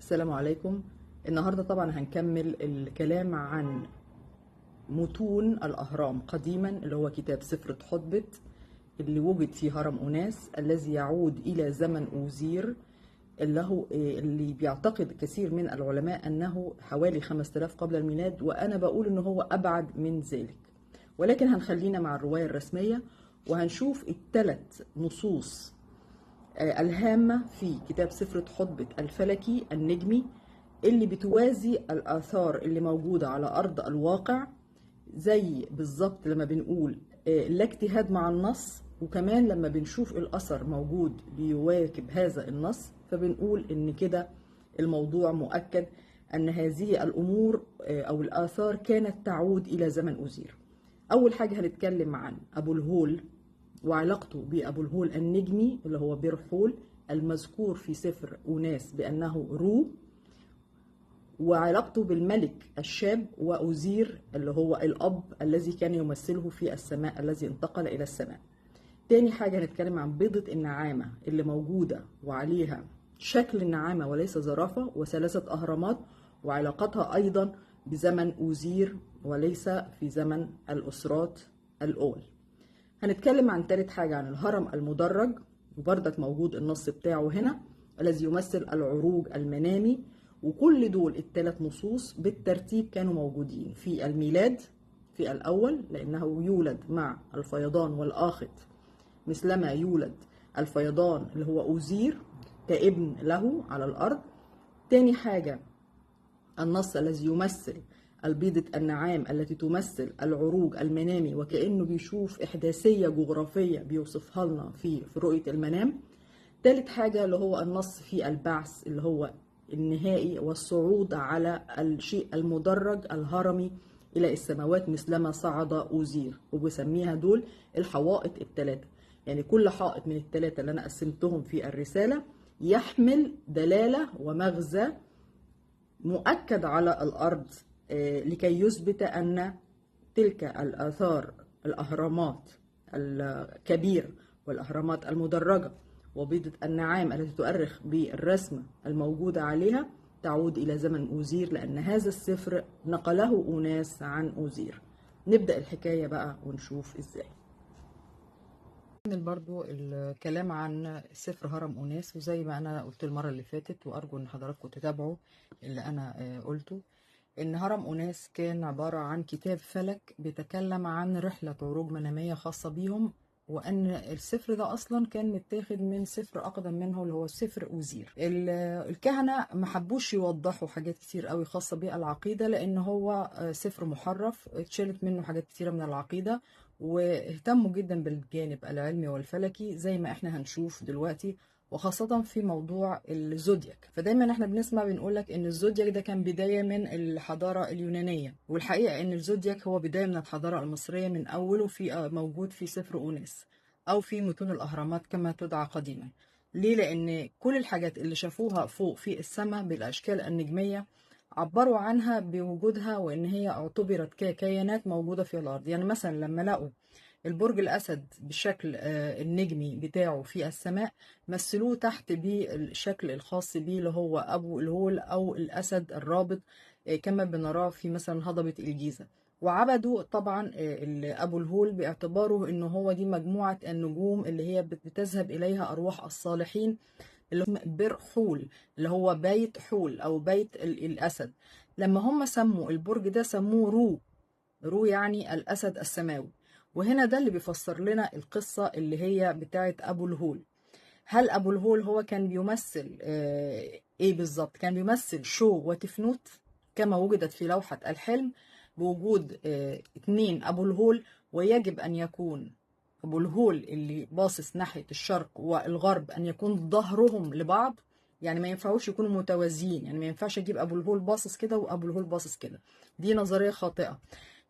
السلام عليكم. النهاردة طبعا هنكمل الكلام عن متون الأهرام قديما، اللي هو كتاب سفر تحتبت اللي وجد فيه هرم أوناس الذي يعود إلى زمن أوزير، اللي بيعتقد كثير من العلماء أنه حوالي 5000 قبل الميلاد، وأنا بقول أنه هو أبعد من ذلك، ولكن هنخلينا مع الرواية الرسمية وهنشوف الثلاث نصوص الهامة في كتاب سفر تحتبت الفلكي النجمي اللي بتوازي الآثار اللي موجودة على أرض الواقع، زي بالظبط لما بنقول لا اجتهاد مع النص، وكمان لما بنشوف الأثر موجود بيواكب هذا النص فبنقول إن كده الموضوع مؤكد أن هذه الأمور أو الآثار كانت تعود إلى زمن أوزير. أول حاجة هنتكلم عن أبو الهول وعلاقته بأبو الهول النجمي اللي هو برحول المذكور في سفر أوناس بأنه رو، وعلاقته بالملك الشاب وأوزير اللي هو الأب الذي كان يمثله في السماء الذي انتقل إلى السماء. تاني حاجة هنتكلم عن بيضة النعامة اللي موجودة وعليها شكل النعامة وليس زرافة، وثلاثة أهرامات، وعلاقتها أيضا بزمن أوزير وليس في زمن الأسرات الأول. هنتكلم عن تالت حاجة عن الهرم المدرج، وبردك موجود النص بتاعه هنا الذي يمثل العروج المنامي، وكل دول الثلاث نصوص بالترتيب كانوا موجودين في الميلاد في الأول لأنه يولد مع الفيضان والآخت مثلما يولد الفيضان اللي هو أوزير كابن له على الأرض. تاني حاجة النص الذي يمثل البيضة النعام التي تمثل العروج المنامي، وكأنه بيشوف إحداثية جغرافية بيوصفها لنا في رؤية المنام. تالت حاجة اللي هو النص في البعث اللي هو النهائي والصعود على الشيء المدرج الهرمي إلى السماوات مثلما صعد أوزير، وبسميها دول الحوائط الثلاثة. يعني كل حائط من الثلاثة اللي أنا قسمتهم في الرسالة يحمل دلالة ومغزى مؤكد على الأرض لكي يثبت أن تلك الآثار الأهرامات الكبيرة والأهرامات المدرجة وبيضة النعام التي تؤرخ بالرسمة الموجودة عليها تعود إلى زمن أوزير، لأن هذا السفر نقله أوناس عن أوزير. نبدأ الحكاية بقى ونشوف إزاي. برضو الكلام عن سفر هرم أوناس، وزي ما أنا قلت المرة اللي فاتت وأرجو أن حضراتكم تتابعوا اللي أنا قلته، إن هرم أوناس كان عبارة عن كتاب فلك بيتكلم عن رحلة عروج منامية خاصة بيهم، وأن السفر ده أصلا كان متاخد من سفر أقدم منه اللي هو سفر أوزير. الكهنة ما حبوش يوضحوا حاجات كتير قوي خاصة بالعقيدة، لأن هو سفر محرف اتشالت منه حاجات كتيرة من العقيدة، واهتموا جدا بالجانب العلمي والفلكي زي ما احنا هنشوف دلوقتي، وخاصة في موضوع الزودياك. فدايما احنا بنسمع بنقولك ان الزودياك ده كان بداية من الحضارة اليونانية، والحقيقة ان الزودياك هو بداية من الحضارة المصرية من اوله، في موجود في سفر أوناس او في متون الاهرامات كما تدعى قديما. ليه؟ لان كل الحاجات اللي شافوها فوق في السماء بالاشكال النجمية عبروا عنها بوجودها، وان هي اعتبرت ككيانات موجودة في الارض. يعني مثلا لما لقوا البرج الأسد بالشكل النجمي بتاعه في السماء، مثلوه تحت بالشكل الخاص بيه اللي هو أبو الهول أو الأسد الرابط كما بنراه في مثلا هضبة الجيزة. وعبدوا طبعا أبو الهول باعتباره إنه هو دي مجموعة النجوم اللي هي بتذهب إليها أرواح الصالحين، اللي هم برحول اللي هو بيت حول أو بيت الأسد. لما هم سموا البرج ده سموه رو، رو يعني الأسد السماوي. وهنا ده اللي بيفسر لنا القصة اللي هي بتاعت أبو الهول. هل أبو الهول هو كان بيمثل إيه بالظبط؟ كان بيمثل شو وتفنوت كما وجدت في لوحة الحلم بوجود 2 أبو الهول، ويجب أن يكون أبو الهول اللي باصص ناحية الشرق والغرب أن يكون ظهرهم لبعض، يعني ما ينفعوش يكونوا متوازيين. يعني ما ينفعش أجيب أبو الهول باصص كده وأبو الهول باصص كده، دي نظرية خاطئة.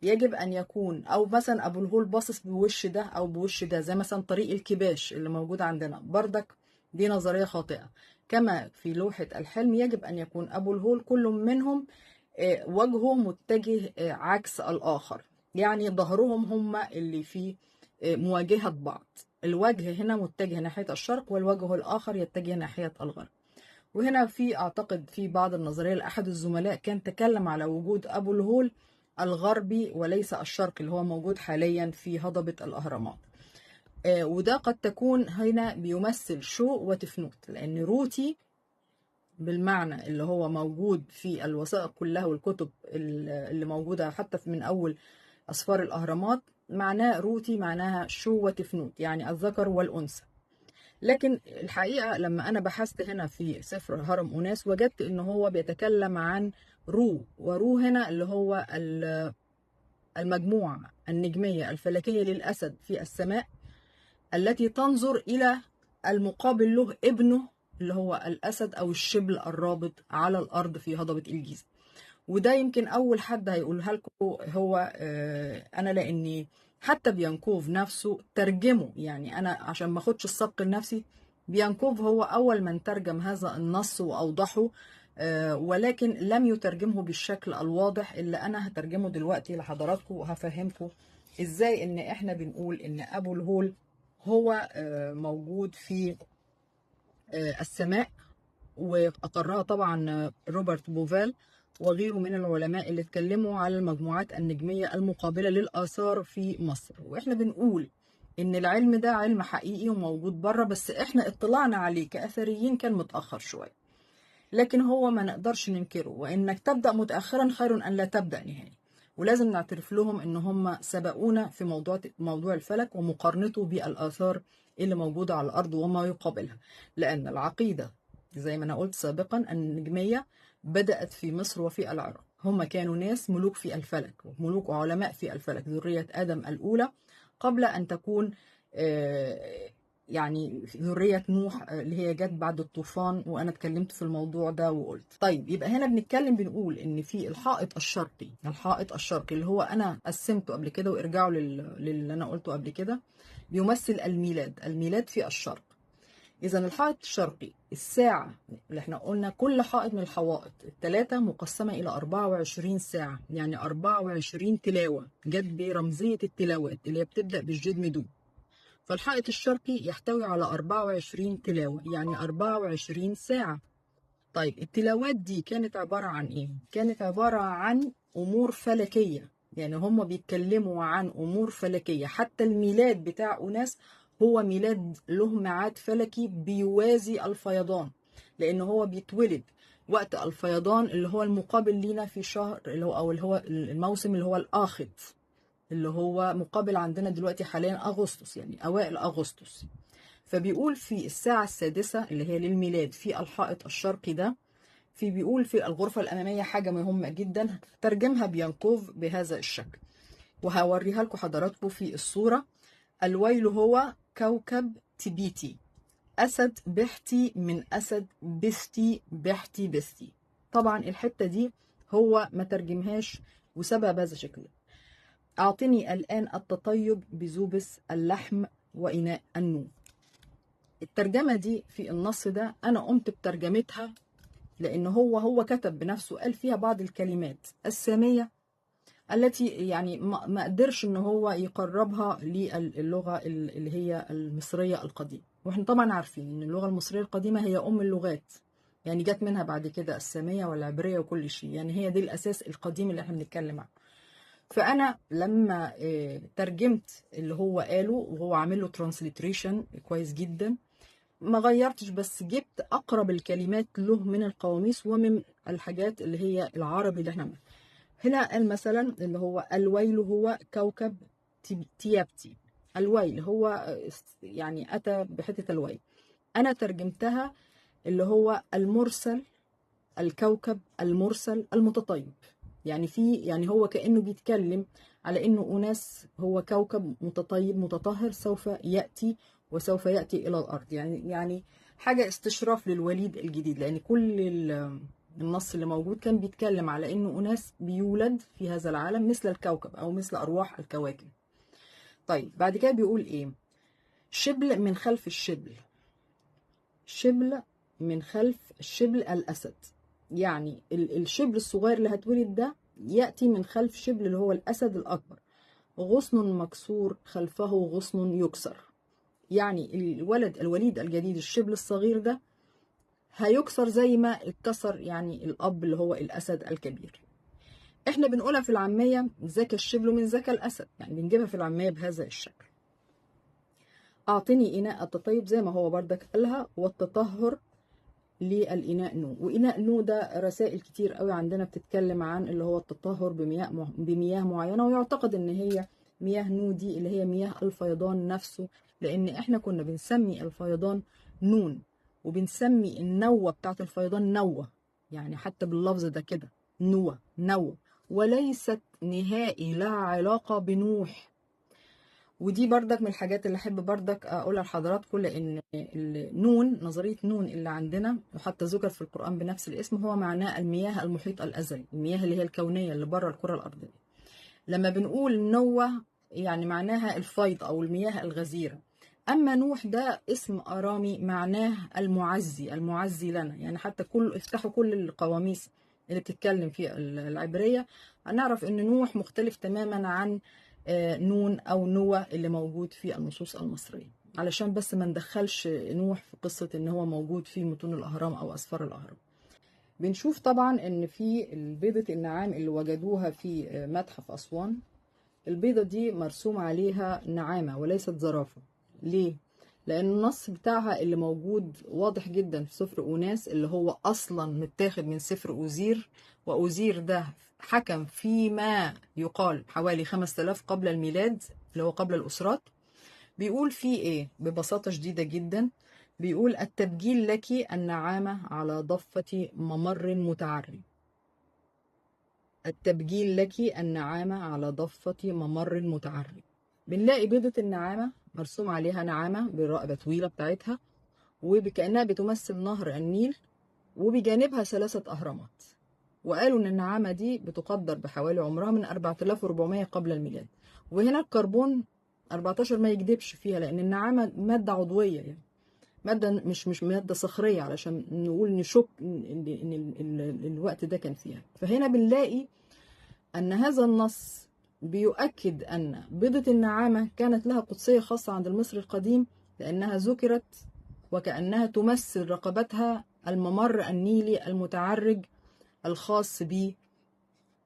يجب أن يكون أو مثلا أبو الهول باصص بوش ده أو بوش ده، زي مثلا طريق الكباش اللي موجود عندنا بردك، دي نظرية خاطئة. كما في لوحة الحلم يجب أن يكون أبو الهول كل منهم وجهه متجه عكس الآخر، يعني ظهرهم هم اللي في مواجهة بعض. الوجه هنا متجه ناحية الشرق والوجه الآخر يتجه ناحية الغرب. وهنا في أعتقد في بعض النظرية لأحد الزملاء كان تكلم على وجود أبو الهول الغربي وليس الشرقي اللي هو موجود حاليا في هضبة الأهرامات. وده قد تكون هنا بيمثل شو وتفنوت، لأن روتي بالمعنى اللي هو موجود في الوثائق كلها والكتب اللي موجودة حتى من أول أسفار الأهرامات، معناه روتي معناها شو وتفنوت، يعني الذكر والأنثى. لكن الحقيقة لما أنا بحثت هنا في سفر هرم أوناس وجدت إن هو بيتكلم عن رو، ورو هنا اللي هو المجموعة النجمية الفلكية للأسد في السماء التي تنظر إلى المقابل له ابنه اللي هو الأسد أو الشبل الرابط على الأرض في هضبة الجيزة. وده يمكن أول حد هيقولها لكم هو أنا، لأني حتى بيانكوف نفسه ترجمه، يعني أنا عشان ما أخدش السبق النفسي، بيانكوف هو أول من ترجم هذا النص وأوضحه، ولكن لم يترجمه بالشكل الواضح اللي أنا هترجمه دلوقتي لحضراتكم، وهفهمكم إزاي إن إحنا بنقول إن أبو الهول هو موجود في السماء. وأقرها طبعا روبرت بوفال وغيره من العلماء اللي اتكلموا على المجموعات النجمية المقابلة للآثار في مصر. وإحنا بنقول إن العلم ده علم حقيقي وموجود بره، بس إحنا اطلاعنا عليه كأثريين كان متأخر شوية، لكن هو ما نقدرش ننكره، وإنك تبدأ متأخرا خير أن لا تبدأ نهائي. ولازم نعترف لهم إن هم سبقونا في موضوع الفلك ومقارنته بالآثار اللي موجودة على الأرض وما يقابلها، لأن العقيدة زي ما أنا قلت سابقا النجمية بدأت في مصر وفي العراق. هم كانوا ناس ملوك في الفلك وملوك وعلماء في الفلك، ذرية آدم الأولى قبل أن تكون يعني ذرية نوح اللي هي جت بعد الطوفان. وأنا اتكلمت في الموضوع ده وقلت طيب، يبقى هنا بنقول إن في الحائط الشرقي اللي هو أنا قسمته قبل كده، وارجعوا للي أنا قلته قبل كده، بيمثل الميلاد في الشرق. إذا الحائط الشرقي الساعة اللي احنا قلنا كل حائط من الحوائط الثلاثة مقسمة إلى 24 ساعة، يعني 24 تلاوة جت برمزية التلاوات اللي هي بتبدأ بالجد مدود. فالحائط الشرقي يحتوي على 24 تلاوة، يعني 24 ساعة. طيب التلاوات دي كانت عبارة عن إيه؟ كانت عبارة عن أمور فلكية، يعني هم بيتكلموا عن أمور فلكية. حتى الميلاد بتاع أوناس هو ميلاد له ميعاد فلكي بيوازي الفيضان، لأن هو بيتولد وقت الفيضان اللي هو المقابل لينا في شهر اللي هو الموسم اللي هو الآخذ، اللي هو مقابل عندنا دلوقتي حاليا أغسطس، يعني أوائل أغسطس. فبيقول في الساعة السادسة اللي هي للميلاد في الحائط الشرقي ده، بيقول في الغرفة الأمامية حاجة مهمة جدا ترجمها بيانكوف بهذا الشكل، وهوريها لكم حضراتكم في الصورة. الويل هو كوكب تبيتي، أسد بحتي من أسد بستي بحتي بستي. طبعا الحتة دي هو ما ترجمهاش وسبب هذا الشكل. أعطني الآن التطيب بزوبس اللحم وإناء النوم. الترجمة دي في النص ده أنا قمت بترجمتها، لأن هو كتب بنفسه قال فيها بعض الكلمات السامية التي يعني ما قدرش إن هو يقربها للغة اللي هي المصرية القديمة. وإحنا طبعا عارفين إن اللغة المصرية القديمة هي أم اللغات، يعني جت منها بعد كده السامية والعبرية وكل شيء، يعني هي دي الأساس القديم اللي إحنا بنتكلم عنه. فأنا لما ترجمت اللي هو قاله وهو عامل له ترانسليتريشن كويس جدا، ما غيرتش، بس جبت أقرب الكلمات له من القواميس ومن الحاجات اللي هي العربي اللي احنا عملنا. هنا قال مثلا اللي هو الويل هو كوكب تيابتي. الويل هو يعني أتى بحتة الويل، أنا ترجمتها اللي هو المرسل، الكوكب المرسل المتطيب. يعني هو كأنه بيتكلم على إنه أوناس هو كوكب متطيب متطهر سوف يأتي وسوف يأتي إلى الأرض، يعني حاجة استشراف للوليد الجديد، لأن كل النص اللي موجود كان بيتكلم على إنه أوناس بيولد في هذا العالم مثل الكوكب أو مثل أرواح الكواكب. طيب بعد كده بيقول إيه؟ شبل من خلف الشبل، شبل من خلف الشبل الأسد، يعني الشبل الصغير اللي هتولد ده يأتي من خلف شبل اللي هو الأسد الأكبر. غصن مكسور خلفه غصن يكسر، يعني الوليد الجديد الشبل الصغير ده هيكسر زي ما اتكسر يعني الأب اللي هو الأسد الكبير. احنا بنقولها في العامية ذاك الشبل من ذاك الأسد، يعني بنجيبها في العامية بهذا الشكل. أعطني إناء التطيب زي ما هو بردك قالها، والتطهر للإناء نو. وإناء نو ده رسائل كتير قوي عندنا بتتكلم عن اللي هو التطهر بمياه معينة، ويعتقد إن هي مياه نو دي اللي هي مياه الفيضان نفسه، لأن إحنا كنا بنسمي الفيضان نون، وبنسمي النوة بتاعت الفيضان نوة، يعني حتى باللفظ ده كده نوة، وليست نهائي لها علاقة بنوح. ودي بردك من الحاجات اللي احب بردك اقولها لحضراتكم، لان نون، نظريه نون اللي عندنا وحتى ذكر في القران بنفس الاسم، هو معناه المياه المحيط الازلي، المياه اللي هي الكونيه اللي بره الكره الارضيه. لما بنقول نوة يعني معناها الفيض او المياه الغزيره. اما نوح ده اسم ارامي معناه المعزي لنا، يعني حتى افتحوا كل القواميس اللي بتتكلم في العبريه هنعرف ان نوح مختلف تماما عن نون او نوى اللي موجود في النصوص المصريه، علشان بس ما ندخلش نوح في قصه ان هو موجود في متون الاهرام او اسفار الاهرام. بنشوف طبعا ان في بيضه النعام اللي وجدوها في متحف اسوان، البيضه دي مرسوم عليها نعامه وليست زرافه. ليه؟ لان النص بتاعها اللي موجود واضح جدا في سفر أوناس اللي هو اصلا متاخد من سفر أوزير، وأوزير ده حكم فيما يقال حوالي 5000 قبل الميلاد اللي هو قبل الأسرات. بيقول فيه ايه ببساطة شديدة جدا؟ بيقول التبجيل لك النعامة على ضفة ممر متعري. التبجيل لك النعامة على ضفة ممر متعري. بنلاقي بيضة النعامة مرسوم عليها نعامة بالرقبة طويلة بتاعتها، وكأنها بتمثل نهر النيل، وبجانبها 3 أهرامات. وقالوا إن النعامة دي بتقدر بحوالي عمرها من 4400 قبل الميلاد. وهنا الكربون 14 ما يكذبش فيها، لأن النعامة مادة عضوية، يعني مادة مش مادة صخرية علشان نقول نشك إن الوقت ده كان فيها. فهنا بنلاقي أن هذا النص بيؤكد أن بيضة النعامة كانت لها قدسية خاصة عند المصري القديم، لأنها ذكرت وكأنها تمثل رقبتها الممر النيلي المتعرج الخاص به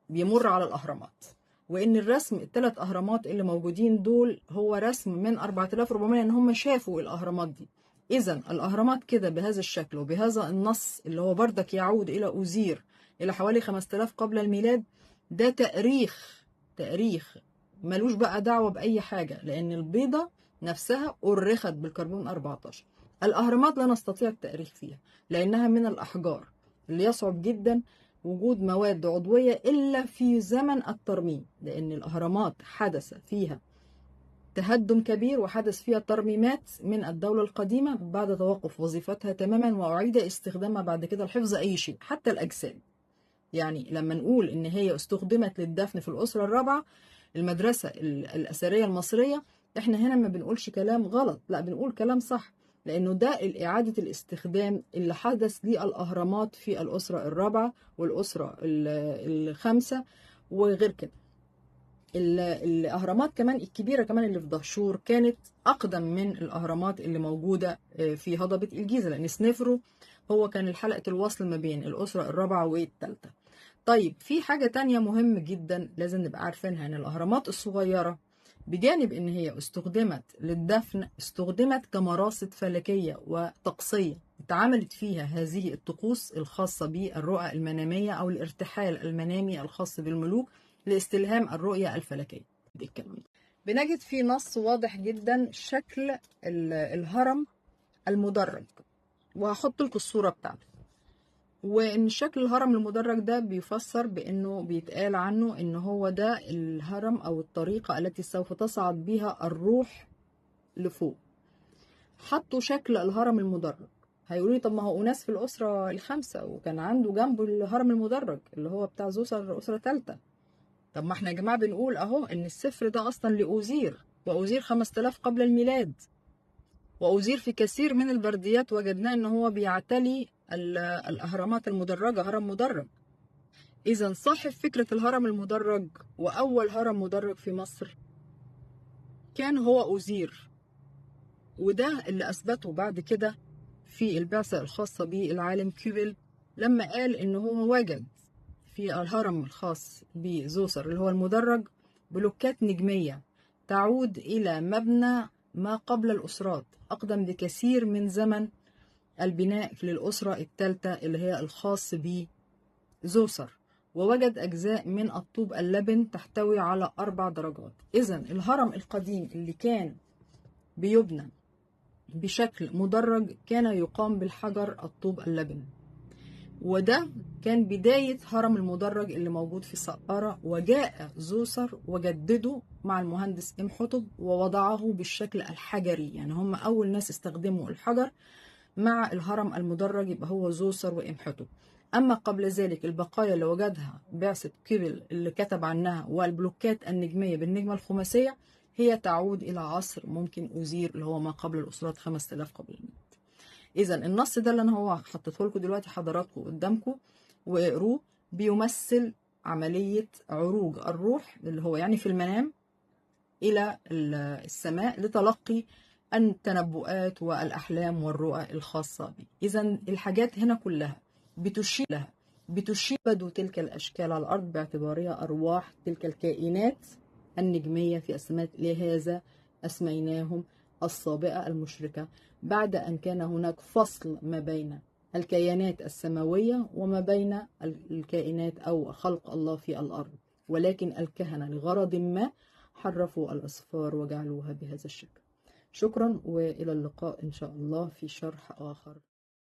بيمر على الأهرامات. وإن الرسم ال3 أهرامات اللي موجودين دول هو رسم من 4400، إن هم شافوا الأهرامات دي. إذا الأهرامات كده بهذا الشكل وبهذا النص اللي هو بردك يعود إلى أوزير إلى حوالي 5000 قبل الميلاد، ده تاريخ ملوش بقى دعوة بأي حاجة، لأن البيضة نفسها أرخت بالكربون 14. الأهرامات لا نستطيع التأريخ فيها لأنها من الأحجار اللي يصعب جدا وجود مواد عضوية إلا في زمن الترميم، لأن الأهرامات حدث فيها تهدم كبير وحدث فيها ترميمات من الدولة القديمة بعد توقف وظيفتها تماما، وأعيد استخدامها بعد كده لحفظ أي شيء حتى الأجساد. يعني لما نقول إن هي استخدمت للدفن في الأسرة الرابعة، المدرسة الأثرية المصرية، إحنا هنا ما بنقولش كلام غلط، لا بنقول كلام صح، لأنه ده إعادة الاستخدام اللي حدث للأهرامات في الأسرة الرابعة والأسرة الخامسة وغير كده. الأهرامات كمان الكبيرة كمان اللي في دهشور كانت أقدم من الأهرامات اللي موجودة في هضبة الجيزة، لأن سنفرو هو كان الحلقة الوصل ما بين الأسرة الرابعة والثالثة. طيب في حاجة تانية مهم جدا لازم نبقى عارفينها، ان الأهرامات الصغيرة بجانب ان هي استخدمت للدفن، استخدمت كمراصد فلكية وطقسية اتعملت فيها هذه الطقوس الخاصة بالرؤى المنامية او الارتحال المنامي الخاص بالملوك لاستلهام الرؤية الفلكية. دي الكلام ده بنجد في نص واضح جدا شكل الهرم المدرج، وهحط لكم الصورة بتاعته. وان شكل الهرم المدرج ده بيفسر بانه بيتقال عنه ان هو ده الهرم او الطريقة التي سوف تصعد بها الروح لفوق. حطوا شكل الهرم المدرج. هيقولوا لي طب ما هو أناس في الأسرة الخامسة وكان عنده جنبه الهرم المدرج اللي هو بتاع زوسر أسرة ثالثة. طب ما احنا يا جماعة بنقول اهو ان السفر ده اصلا لأوزير، وأوزير 5000 قبل الميلاد، وأوزير في كثير من البرديات وجدناه ان هو بيعتلي الأهرامات المدرجة، هرم مدرج. إذا صاحب فكرة الهرم المدرج وأول هرم مدرج في مصر كان هو أوزير، وده اللي أثبته بعد كده في البعثة الخاصة بالعالم كيبل لما قال إن هو وجد في الهرم الخاص بزوسر اللي هو المدرج بلوكات نجمية تعود إلى مبنى ما قبل الأسرات أقدم بكثير من زمن البناء للأسرة الثالثة اللي هي الخاص بزوسر، ووجد أجزاء من الطوب اللبن تحتوي على 4 درجات. إذن الهرم القديم اللي كان بيبنى بشكل مدرج كان يقام بالحجر الطوب اللبن، وده كان بداية هرم المدرج اللي موجود في سقارة، وجاء زوسر وجدده مع المهندس إمحتب ووضعه بالشكل الحجري، يعني هم أول ناس استخدموا الحجر مع الهرم المدرج، يبقى هو زوسر وإمحتب. أما قبل ذلك البقايا اللي وجدها بعثة كيبل اللي كتب عنها والبلوكات النجمية بالنجمة الخماسية هي تعود إلى عصر ممكن أوزير اللي هو ما قبل الأسرات 5000 قبل الميلاد. إذا النص ده اللي أنا هو حطيته لكم دلوقتي حضراتكم قدامكم واقروه، بيمثل عملية عروج الروح اللي هو يعني في المنام إلى السماء لتلقي التنبؤات والأحلام والرؤى الخاصة به. إذا الحاجات هنا كلها بتشير بدو تلك الأشكال على الأرض باعتبارها أرواح تلك الكائنات النجمية في السماء، لهذا أسميناهم الصابئة المشركة، بعد أن كان هناك فصل ما بين الكيانات السماوية وما بين الكائنات أو خلق الله في الأرض، ولكن الكهنة لغرض ما حرفوا الأسفار وجعلوها بهذا الشكل. شكرا، وإلى اللقاء إن شاء الله في شرح آخر.